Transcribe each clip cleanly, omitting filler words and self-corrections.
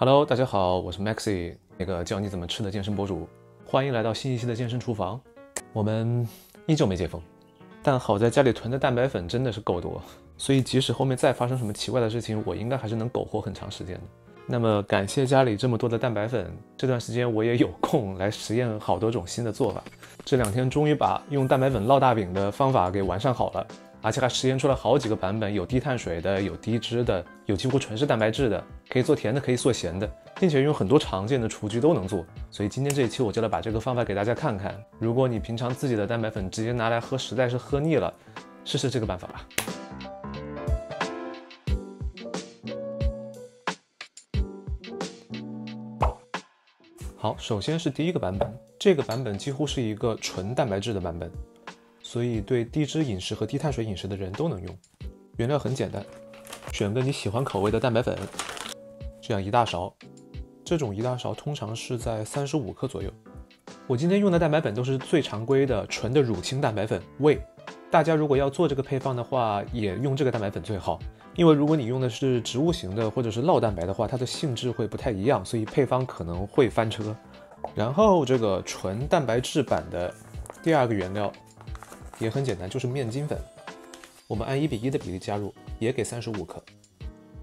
Hello，大家好，我是 Maxi， 那个教你怎么吃的健身博主。欢迎来到新一期的健身厨房。我们依旧没解封，但好在家里囤的蛋白粉真的是够多，所以即使后面再发生什么奇怪的事情，我应该还是能苟活很长时间的。那么感谢家里这么多的蛋白粉，这段时间我也有空来实验好多种新的做法。这2天终于把用蛋白粉烙大饼的方法给完善好了。而且还实验出了好几个版本，有低碳水的，有低脂的，有几乎纯是蛋白质的，可以做甜的，可以做咸的，并且用很多常见的厨具都能做。所以今天这一期我就来把这个方法给大家看看。如果你平常自己的蛋白粉直接拿来喝，实在是喝腻了，试试这个办法吧。好，首先是第一个版本，这个版本几乎是一个纯蛋白质的版本。所以对低脂饮食和低碳水饮食的人都能用。原料很简单，选个你喜欢口味的蛋白粉，这样1大勺。这种1大勺通常是在35克左右。我今天用的蛋白粉都是最常规的纯的乳清蛋白粉 Whey。大家如果要做这个配方的话，也用这个蛋白粉最好，因为如果你用的是植物型的或者是酪蛋白的话，它的性质会不太一样，所以配方可能会翻车。然后这个纯蛋白质版的第2个原料也很简单，就是面筋粉。我们按1:1的比例加入，也给35克。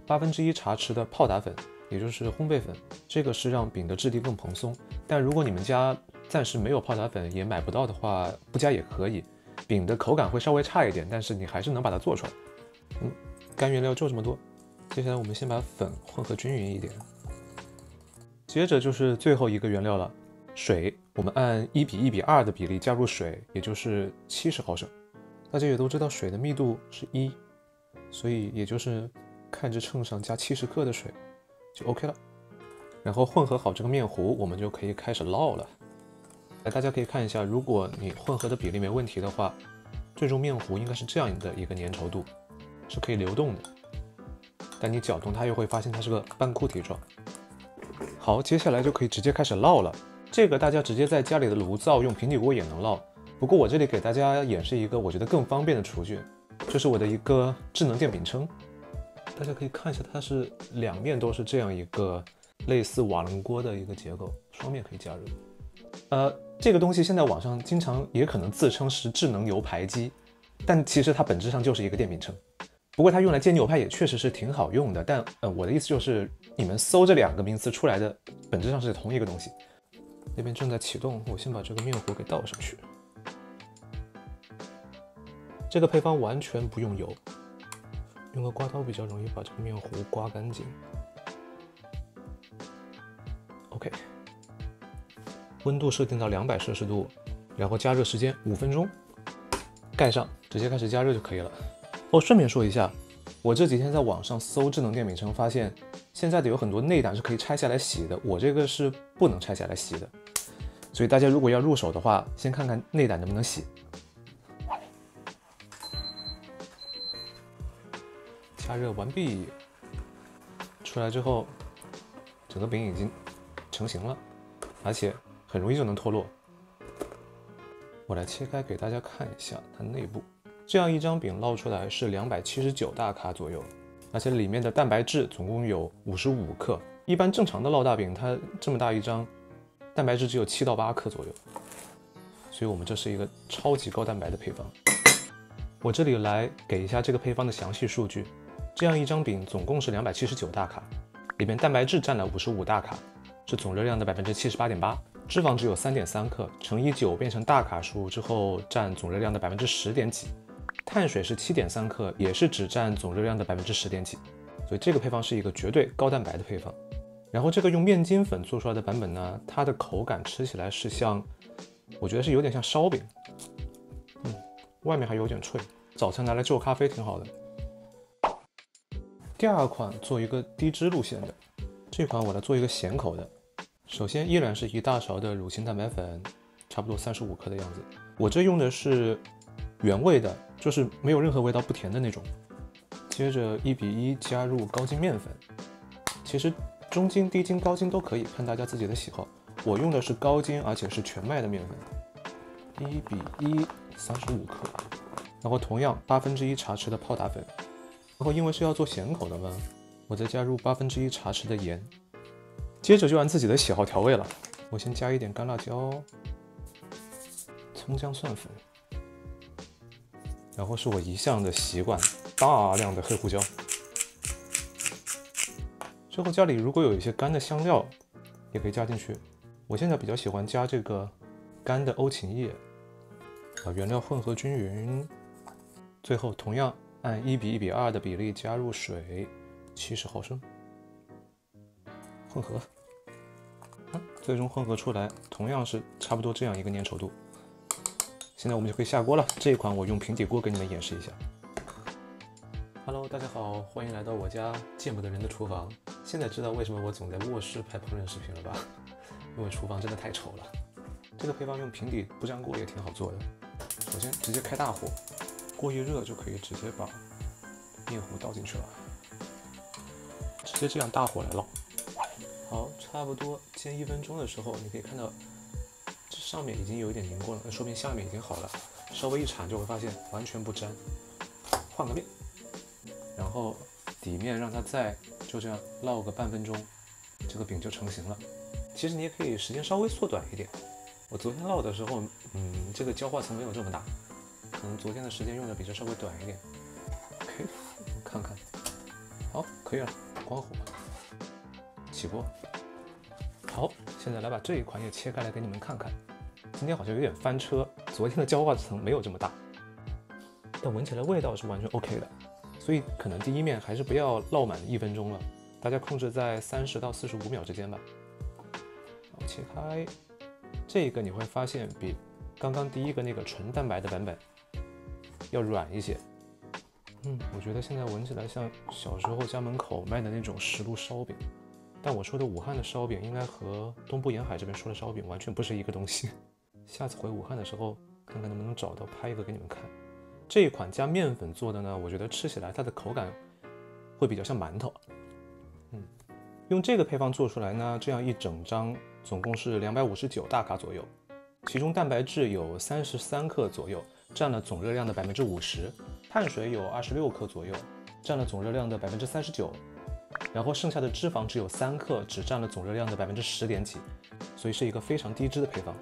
1/8茶匙的泡打粉，也就是烘焙粉，这个是让饼的质地更蓬松。但如果你们家暂时没有泡打粉，也买不到的话，不加也可以。饼的口感会稍微差一点，但是你还是能把它做出来。干原料就这么多。接下来我们先把粉混合均匀一点。接着就是最后一个原料了，水。我们按1:1:2的比例加入水，也就是70毫升。大家也都知道水的密度是1，所以也就是看着秤上加70克的水就 OK 了。然后混合好这个面糊，我们就可以开始烙了。大家可以看一下，如果你混合的比例没问题的话，最终面糊应该是这样的一个粘稠度，是可以流动的。但你搅动它又会发现它是个半固体状。好，接下来就可以直接开始烙了。这个大家直接在家里的炉灶用平底锅也能烙，不过我这里给大家演示一个我觉得更方便的厨具，这是我的一个智能电饼铛。大家可以看一下，它是2面都是这样一个类似瓦楞锅的一个结构，双面可以加热。这个东西现在网上经常也可能自称是智能牛排机，但其实它本质上就是一个电饼铛。不过它用来煎牛排也确实是挺好用的，但我的意思就是你们搜这2个名词出来的本质上是同一个东西。那边正在启动，我先把这个面糊给倒上去。这个配方完全不用油，用个刮刀比较容易把这个面糊刮干净。OK， 温度设定到200摄氏度，然后加热时间5分钟，盖上，直接开始加热就可以了。顺便说一下，我这几天在网上搜智能电饼铛，发现现在的有很多内胆是可以拆下来洗的，我这个是不能拆下来洗的。所以大家如果要入手的话，先看看内胆能不能洗。加热完毕，出来之后，整个饼已经成型了，而且很容易就能脱落。我来切开给大家看一下它内部。这样一张饼烙出来是279大卡左右，而且里面的蛋白质总共有55克。一般正常的烙大饼，它这么大一张，蛋白质只有7到8克左右，所以我们这是一个超级高蛋白的配方。我这里来给一下这个配方的详细数据。这样一张饼总共是279大卡，里面蛋白质占了55大卡，是总热量的78.8%，脂肪只有3.3克，乘以9变成大卡数之后占总热量的10点几，碳水是7.3克，也是只占总热量的10点几，所以这个配方是一个绝对高蛋白的配方。然后这个用面筋粉做出来的版本呢，它的口感吃起来是像，我觉得是有点像烧饼，外面还有点脆，早餐拿来就咖啡挺好的。第2款做一个低脂路线的，这款我来做一个咸口的。首先依然是1大勺的乳清蛋白粉，差不多35克的样子。我这用的是原味的，就是没有任何味道不甜的那种。接着1:1加入高筋面粉，其实中筋、低筋、高筋都可以，看大家自己的喜好。我用的是高筋，而且是全麦的面粉。1:1 35克，然后同样1/8茶匙的泡打粉。然后因为是要做咸口的嘛，我再加入1/8茶匙的盐，接着就按自己的喜好调味了。我先加一点干辣椒、葱姜蒜粉，然后是我一向的习惯，大量的黑胡椒。之后家里如果有一些干的香料，也可以加进去。我现在比较喜欢加这个干的欧芹叶。把原料混合均匀，最后同样按1:1:2的比例加入水70毫升，混合。最终混合出来同样是差不多这样一个粘稠度。现在我们就可以下锅了。这一款我用平底锅给你们演示一下。Hello， 大家好，欢迎来到我家见不得人的厨房。现在知道为什么我总在卧室拍烹饪视频了吧？因为厨房真的太丑了。这个配方用平底不粘锅也挺好做的。首先直接开大火，锅一热就可以直接把面糊倒进去了，直接这样大火来烙。好，差不多煎1分钟的时候，你可以看到这上面已经有一点凝固了，那说明下面已经好了。稍微一铲就会发现完全不粘。换个面，然后底面让它再就这样烙个半分钟，这个饼就成型了。其实你也可以时间稍微缩短一点。我昨天烙的时候，这个焦化层没有这么大，可能昨天的时间用的比这稍微短一点。OK， 看看，好，可以了，关火，起锅。好，现在来把这一款也切开来给你们看看。今天好像有点翻车，昨天的焦化层没有这么大，但闻起来味道是完全 OK 的，所以可能第一面还是不要烙满1分钟了，大家控制在30到45秒之间吧。好，切开。这个你会发现比刚刚第一个那个纯蛋白的版本要软一些。我觉得现在闻起来像小时候家门口卖的那种石炉烧饼，但我说的武汉的烧饼应该和东部沿海这边说的烧饼完全不是一个东西。下次回武汉的时候，看看能不能找到拍一个给你们看。这一款加面粉做的呢，我觉得吃起来它的口感会比较像馒头。用这个配方做出来呢，这样一整张总共是259大卡左右，其中蛋白质有33克左右，占了总热量的50%，碳水有26克左右，占了总热量的39%，然后剩下的脂肪只有3克，只占了总热量的10点几，所以是一个非常低脂的配方。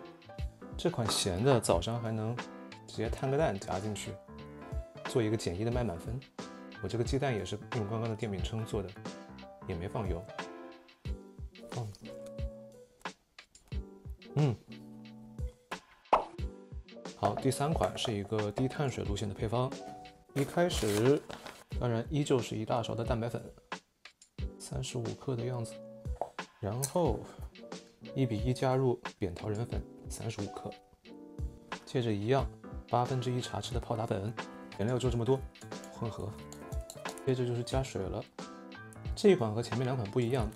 这款咸的早上还能直接摊个蛋夹进去，做一个简易的麦满分。我这个鸡蛋也是用刚刚的电饼铛做的，也没放油。好，第3款是一个低碳水路线的配方。一开始，当然依旧是1大勺的蛋白粉，35克的样子，然后1:1加入扁桃仁粉35克，接着一样1/8茶匙的泡打粉，原料就这么多，混合，接着就是加水了。这一款和前面2款不一样，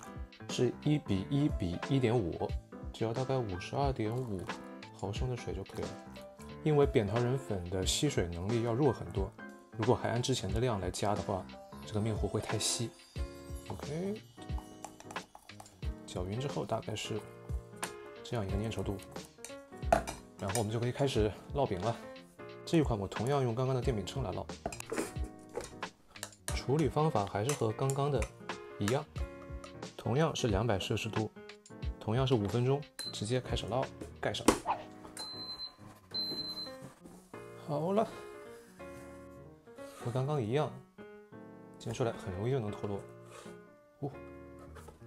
是1:1:1.5，只要大概52.5毫升的水就可以了。因为扁桃仁粉的吸水能力要弱很多，如果还按之前的量来加的话，这个面糊会太稀。OK， 搅匀之后大概是这样一个粘稠度，然后我们就可以开始烙饼了。这一款我同样用刚刚的电饼铛来烙，处理方法还是和刚刚的一样，同样是200摄氏度，同样是5分钟，直接开始烙，盖上。好了，和刚刚一样，煎出来很容易就能脱落。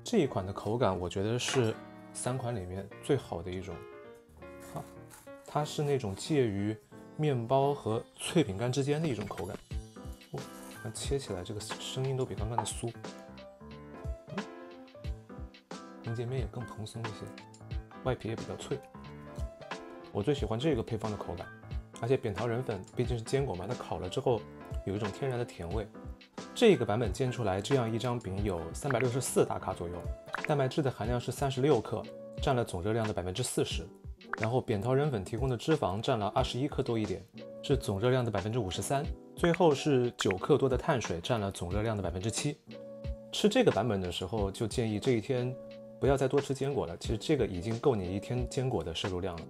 这一款的口感我觉得是3款里面最好的一种。它是那种介于面包和脆饼干之间的一种口感。那切起来这个声音都比刚刚的酥。横截面也更蓬松一些，外皮也比较脆。我最喜欢这个配方的口感。而且扁桃仁粉毕竟是坚果嘛，它烤了之后有一种天然的甜味。这个版本煎出来，这样一张饼有364大卡左右，蛋白质的含量是36克，占了总热量的40%。然后扁桃仁粉提供的脂肪占了21克多一点，是总热量的53%。最后是9克多的碳水，占了总热量的7%。吃这个版本的时候，就建议这一天不要再多吃坚果了，其实这个已经够你一天坚果的摄入量了。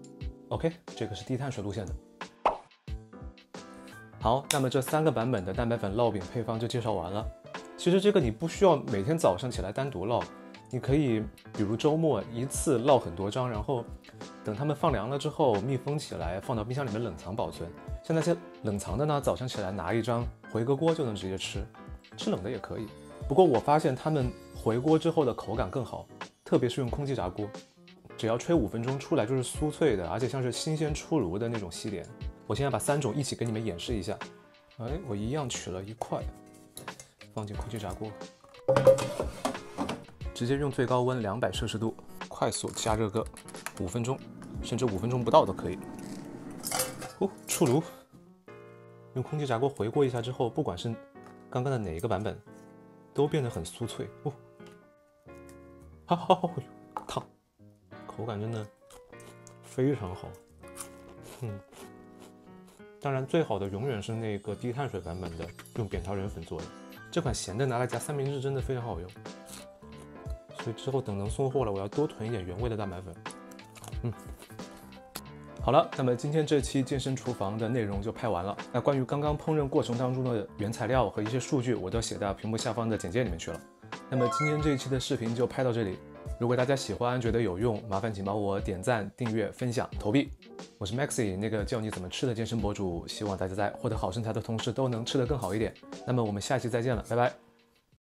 OK， 这个是低碳水路线的。好，那么这3个版本的蛋白粉烙饼配方就介绍完了。其实这个你不需要每天早上起来单独烙，你可以比如周末一次烙很多张，然后等它们放凉了之后密封起来，放到冰箱里面冷藏保存。像那些冷藏的呢，早上起来拿一张回个锅就能直接吃，吃冷的也可以。不过我发现它们回锅之后的口感更好，特别是用空气炸锅，只要吹5分钟出来就是酥脆的，而且像是新鲜出炉的那种西点。我现在把3种一起给你们演示一下。我一样取了1块，放进空气炸锅，直接用最高温200摄氏度快速加热个5分钟，甚至5分钟不到都可以。出炉，用空气炸锅回锅一下之后，不管是刚刚的哪一个版本，都变得很酥脆。烫，口感真的非常好。当然最好的永远是那个低碳水版本的，用扁桃仁粉做的。这款咸的拿来夹三明治真的非常好用，所以之后等能送货了，我要多囤一点原味的蛋白粉。好了，那么今天这期健身厨房的内容就拍完了。那关于刚刚烹饪过程当中的原材料和一些数据，我都写到屏幕下方的简介里面去了。那么今天这一期的视频就拍到这里。如果大家喜欢，觉得有用，麻烦请帮我点赞、订阅、分享、投币。我是 Maxi， 那个教你怎么吃的健身博主。希望大家在获得好身材的同时，都能吃得更好一点。那么我们下期再见了，拜拜。